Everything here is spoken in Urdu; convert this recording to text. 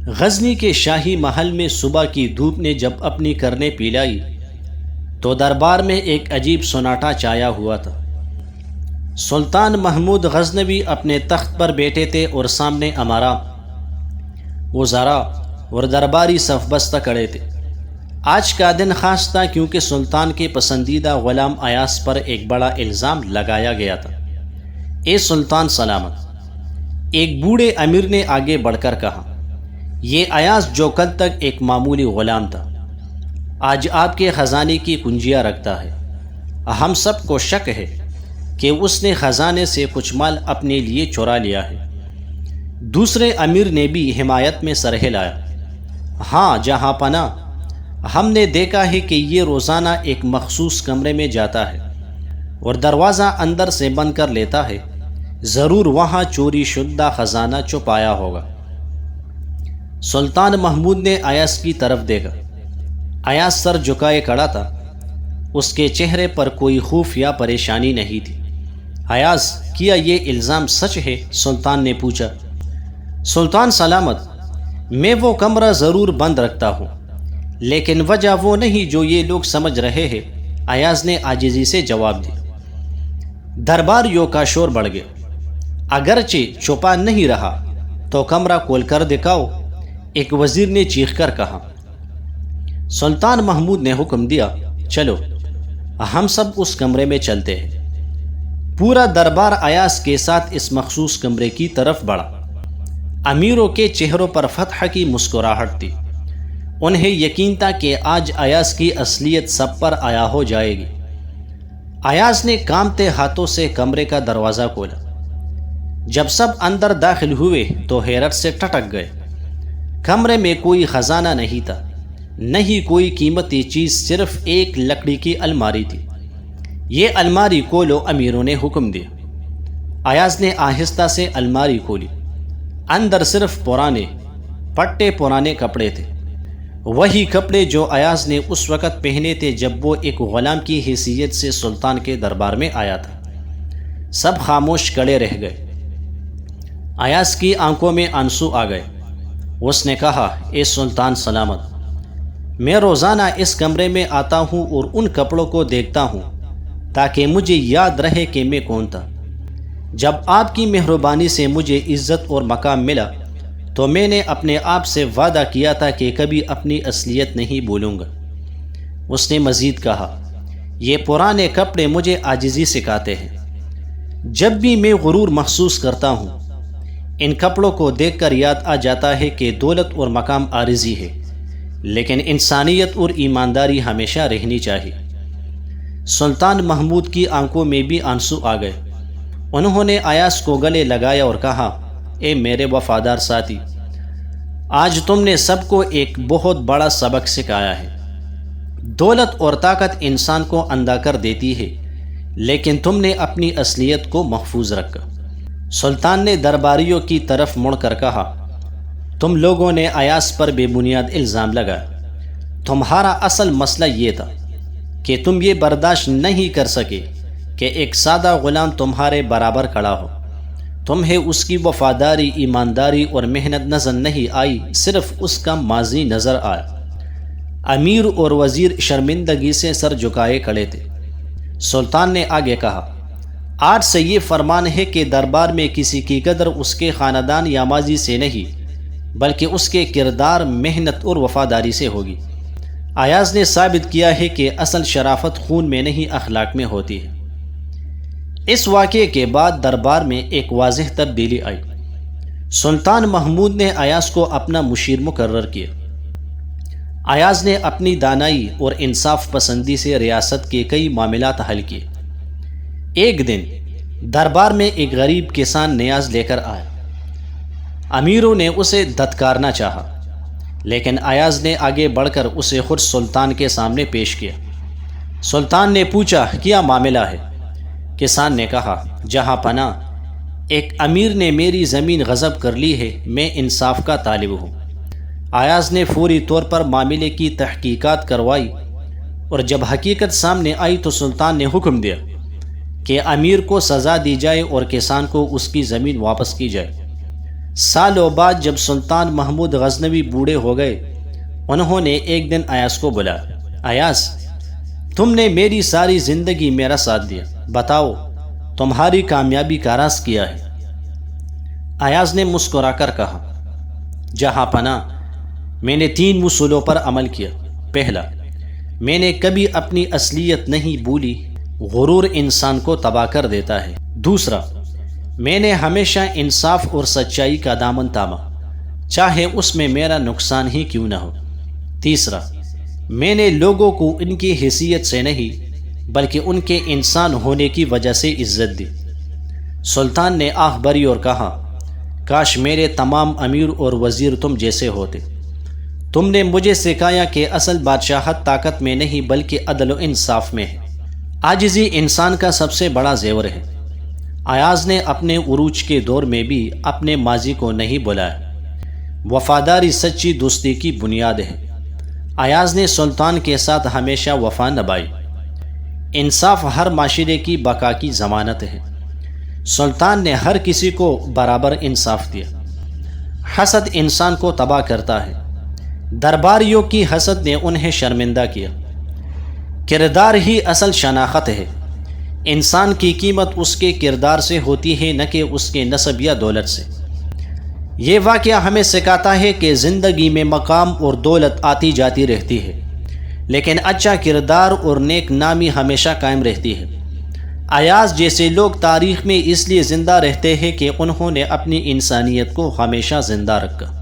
غزنی کے شاہی محل میں صبح کی دھوپ نے جب اپنی کرنیں پیلائی تو دربار میں ایک عجیب سناٹا چھایا ہوا تھا۔ سلطان محمود غزنوی اپنے تخت پر بیٹھے تھے اور سامنے امارا، وزراء اور درباری صف بستہ کھڑے تھے۔ آج کا دن خاص تھا کیونکہ سلطان کے پسندیدہ غلام ایاز پر ایک بڑا الزام لگایا گیا تھا۔ اے سلطان سلامت، ایک بوڑھے امیر نے آگے بڑھ کر کہا، یہ ایاز جو کل تک ایک معمولی غلام تھا، آج آپ کے خزانے کی کنجیاں رکھتا ہے۔ ہم سب کو شک ہے کہ اس نے خزانے سے کچھ مال اپنے لیے چرا لیا ہے۔ دوسرے امیر نے بھی حمایت میں سر ہلایا، ہاں جہاں پناہ، ہم نے دیکھا ہے کہ یہ روزانہ ایک مخصوص کمرے میں جاتا ہے اور دروازہ اندر سے بند کر لیتا ہے، ضرور وہاں چوری شدہ خزانہ چھپایا ہوگا۔ سلطان محمود نے ایاز کی طرف دیکھا۔ ایاز سر جھکائے کھڑا تھا، اس کے چہرے پر کوئی خوف یا پریشانی نہیں تھی۔ ایاز، کیا یہ الزام سچ ہے؟ سلطان نے پوچھا۔ سلطان سلامت، میں وہ کمرہ ضرور بند رکھتا ہوں، لیکن وجہ وہ نہیں جو یہ لوگ سمجھ رہے ہیں، ایاز نے عاجزی سے جواب دیا۔ درباریوں کا شور بڑھ گیا۔ اگرچہ چھپا نہیں رہا تو کمرہ کھول کر دکھاؤ، ایک وزیر نے چیخ کر کہا۔ سلطان محمود نے حکم دیا، چلو ہم سب اس کمرے میں چلتے ہیں۔ پورا دربار ایاز کے ساتھ اس مخصوص کمرے کی طرف بڑھا۔ امیروں کے چہروں پر فتح کی مسکراہٹ تھی، انہیں یقین تھا کہ آج ایاز کی اصلیت سب پر عیاں ہو جائے گی۔ ایاز نے کانپتے ہاتھوں سے کمرے کا دروازہ کھولا۔ جب سب اندر داخل ہوئے تو حیرت سے ٹھٹک گئے۔ کمرے میں کوئی خزانہ نہیں تھا، نہیں کوئی قیمتی چیز، صرف ایک لکڑی کی الماری تھی۔ یہ الماری کھولو، امیروں نے حکم دیا۔ ایاز نے آہستہ سے الماری کھولی۔ اندر صرف پرانے کپڑے تھے، وہی کپڑے جو ایاز نے اس وقت پہنے تھے جب وہ ایک غلام کی حیثیت سے سلطان کے دربار میں آیا تھا۔ سب خاموش کھڑے رہ گئے۔ ایاز کی آنکھوں میں آنسو آ گئے۔ اس نے کہا، اے سلطان سلامت، میں روزانہ اس کمرے میں آتا ہوں اور ان کپڑوں کو دیکھتا ہوں تاکہ مجھے یاد رہے کہ میں کون تھا۔ جب آپ کی مہربانی سے مجھے عزت اور مقام ملا تو میں نے اپنے آپ سے وعدہ کیا تھا کہ کبھی اپنی اصلیت نہیں بھولوں گا۔ اس نے مزید کہا، یہ پرانے کپڑے مجھے عاجزی سکھاتے ہیں۔ جب بھی میں غرور محسوس کرتا ہوں، ان کپڑوں کو دیکھ کر یاد آ جاتا ہے کہ دولت اور مقام عارضی ہے، لیکن انسانیت اور ایمانداری ہمیشہ رہنی چاہیے۔ سلطان محمود کی آنکھوں میں بھی آنسو آ گئے۔ انہوں نے ایاز کو گلے لگایا اور کہا، اے میرے وفادار ساتھی، آج تم نے سب کو ایک بہت بڑا سبق سکھایا ہے۔ دولت اور طاقت انسان کو اندھا کر دیتی ہے، لیکن تم نے اپنی اصلیت کو محفوظ رکھا۔ سلطان نے درباریوں کی طرف مڑ کر کہا، تم لوگوں نے ایاز پر بے بنیاد الزام لگایا۔ تمہارا اصل مسئلہ یہ تھا کہ تم یہ برداشت نہیں کر سکے کہ ایک سادہ غلام تمہارے برابر کھڑا ہو۔ تمہیں اس کی وفاداری، ایمانداری اور محنت نظر نہیں آئی، صرف اس کا ماضی نظر آیا۔ امیر اور وزیر شرمندگی سے سر جھکائے کھڑے تھے۔ سلطان نے آگے کہا، آج سے یہ فرمان ہے کہ دربار میں کسی کی قدر اس کے خاندان یا ماضی سے نہیں، بلکہ اس کے کردار، محنت اور وفاداری سے ہوگی۔ ایاز نے ثابت کیا ہے کہ اصل شرافت خون میں نہیں، اخلاق میں ہوتی ہے۔ اس واقعے کے بعد دربار میں ایک واضح تبدیلی آئی۔ سلطان محمود نے ایاز کو اپنا مشیر مقرر کیا۔ ایاز نے اپنی دانائی اور انصاف پسندی سے ریاست کے کئی معاملات حل کیے۔ ایک دن دربار میں ایک غریب کسان نیاز لے کر آیا۔ امیروں نے اسے دھتکارنا چاہا، لیکن ایاز نے آگے بڑھ کر اسے خود سلطان کے سامنے پیش کیا۔ سلطان نے پوچھا، کیا معاملہ ہے؟ کسان نے کہا، جہاں پناہ، ایک امیر نے میری زمین غصب کر لی ہے، میں انصاف کا طالب ہوں۔ ایاز نے فوری طور پر معاملے کی تحقیقات کروائی اور جب حقیقت سامنے آئی تو سلطان نے حکم دیا کہ امیر کو سزا دی جائے اور کسان کو اس کی زمین واپس کی جائے۔ سالوں بعد جب سلطان محمود غزنوی بوڑھے ہو گئے، انہوں نے ایک دن ایاز کو بلایا، ایاز تم نے میری ساری زندگی میرا ساتھ دیا، بتاؤ تمہاری کامیابی کا راز کیا ہے؟ ایاز نے مسکرا کر کہا، جہاں پناہ میں نے 3 اصولوں پر عمل کیا۔ پہلا، میں نے کبھی اپنی اصلیت نہیں بھولی، غرور انسان کو تباہ کر دیتا ہے۔ دوسرا، میں نے ہمیشہ انصاف اور سچائی کا دامن تھاما، چاہے اس میں میرا نقصان ہی کیوں نہ ہو۔ تیسرا، میں نے لوگوں کو ان کی حیثیت سے نہیں بلکہ ان کے انسان ہونے کی وجہ سے عزت دی۔ سلطان نے آہ بھری اور کہا، کاش میرے تمام امیر اور وزیر تم جیسے ہوتے۔ تم نے مجھے سکھایا کہ اصل بادشاہت طاقت میں نہیں بلکہ عدل و انصاف میں ہے۔ عاجزی انسان کا سب سے بڑا زیور ہے۔ ایاز نے اپنے عروج کے دور میں بھی اپنے ماضی کو نہیں بھلایا۔ وفاداری سچی دوستی کی بنیاد ہے۔ ایاز نے سلطان کے ساتھ ہمیشہ وفا نبھائی۔ انصاف ہر معاشرے کی بقا کی ضمانت ہے۔ سلطان نے ہر کسی کو برابر انصاف دیا۔ حسد انسان کو تباہ کرتا ہے۔ درباریوں کی حسد نے انہیں شرمندہ کیا۔ کردار ہی اصل شناخت ہے۔ انسان کی قیمت اس کے کردار سے ہوتی ہے، نہ کہ اس کے نسب یا دولت سے۔ یہ واقعہ ہمیں سکھاتا ہے کہ زندگی میں مقام اور دولت آتی جاتی رہتی ہے، لیکن اچھا کردار اور نیک نامی ہمیشہ قائم رہتی ہے۔ ایاز جیسے لوگ تاریخ میں اس لیے زندہ رہتے ہیں کہ انہوں نے اپنی انسانیت کو ہمیشہ زندہ رکھا۔